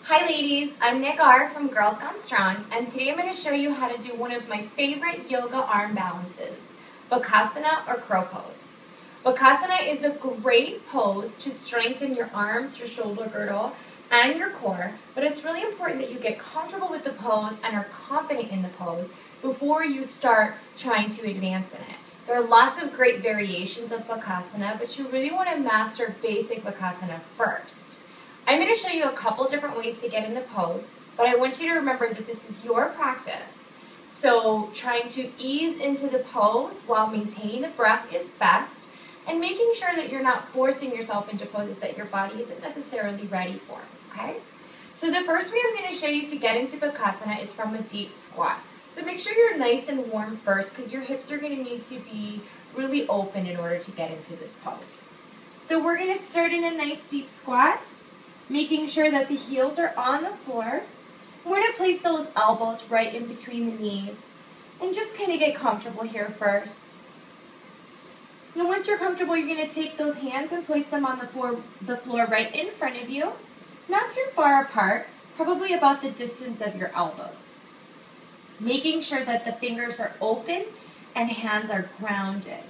Hi ladies, I'm Neghar from Girls Gone Strong, and today I'm going to show you how to do one of my favorite yoga arm balances, Bakasana or crow pose. Bakasana is a great pose to strengthen your arms, your shoulder girdle, and your core, but it's really important that you get comfortable with the pose and are confident in the pose before you start trying to advance in it. There are lots of great variations of Bakasana, but you really want to master basic Bakasana first. I'm going to show you a couple different ways to get in the pose, but I want you to remember that this is your practice. So trying to ease into the pose while maintaining the breath is best, and making sure that you're not forcing yourself into poses that your body isn't necessarily ready for, okay? So the first way I'm going to show you to get into Bakasana is from a deep squat. So make sure you're nice and warm first, because your hips are going to need to be really open in order to get into this pose. So we're going to start in a nice deep squat, making sure that the heels are on the floor. We're going to place those elbows right in between the knees and just kind of get comfortable here first. And once you're comfortable, you're going to take those hands and place them on the floor right in front of you, not too far apart, probably about the distance of your elbows. Making sure that the fingers are open and hands are grounded.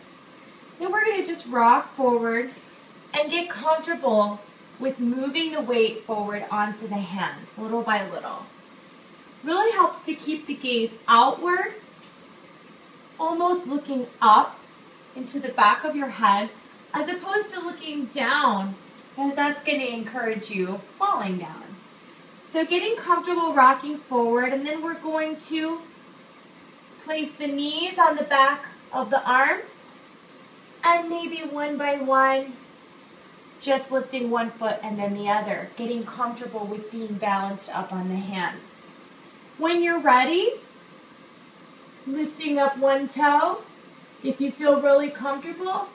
Now we're going to just rock forward and get comfortable with moving the weight forward onto the hands, little by little. Really helps to keep the gaze outward, almost looking up into the back of your head, as opposed to looking down, because that's going to encourage you falling down. So getting comfortable rocking forward, and then we're going to place the knees on the back of the arms, and maybe one by one, just lifting one foot and then the other, getting comfortable with being balanced up on the hands. When you're ready, lifting up one toe. If you feel really comfortable,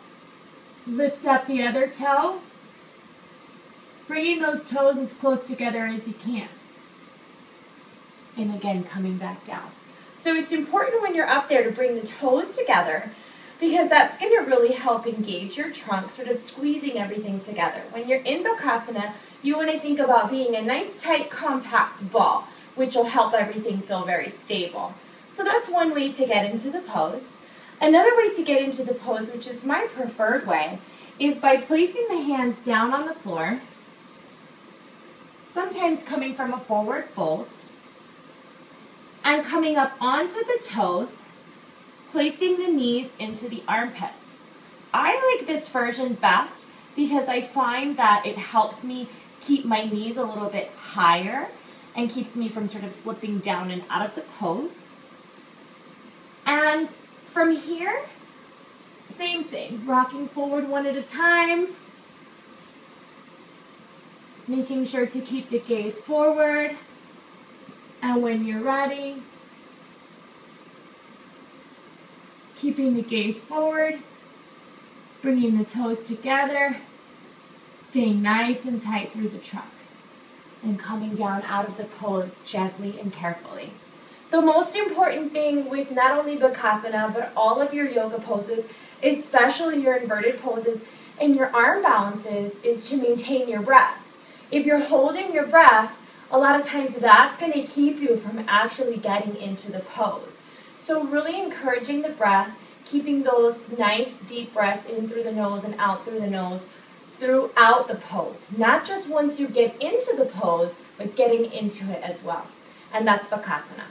lift up the other toe, bringing those toes as close together as you can. And again, coming back down. So it's important when you're up there to bring the toes together, because that's going to really help engage your trunk, sort of squeezing everything together. When you're in Bakasana, you want to think about being a nice, tight, compact ball, which will help everything feel very stable. So that's one way to get into the pose. Another way to get into the pose, which is my preferred way, is by placing the hands down on the floor, sometimes coming from a forward fold, and coming up onto the toes, placing the knees into the armpits. I like this version best because I find that it helps me keep my knees a little bit higher and keeps me from sort of slipping down and out of the pose. And from here, same thing, rocking forward one at a time, making sure to keep the gaze forward, and when you're ready, keeping the gaze forward, bringing the toes together, staying nice and tight through the trunk, and coming down out of the pose gently and carefully. The most important thing with not only Bakasana, but all of your yoga poses, especially your inverted poses and your arm balances, is to maintain your breath. If you're holding your breath, a lot of times that's going to keep you from actually getting into the pose. So really encouraging the breath, keeping those nice deep breaths in through the nose and out through the nose throughout the pose. Not just once you get into the pose, but getting into it as well. And that's Bakasana.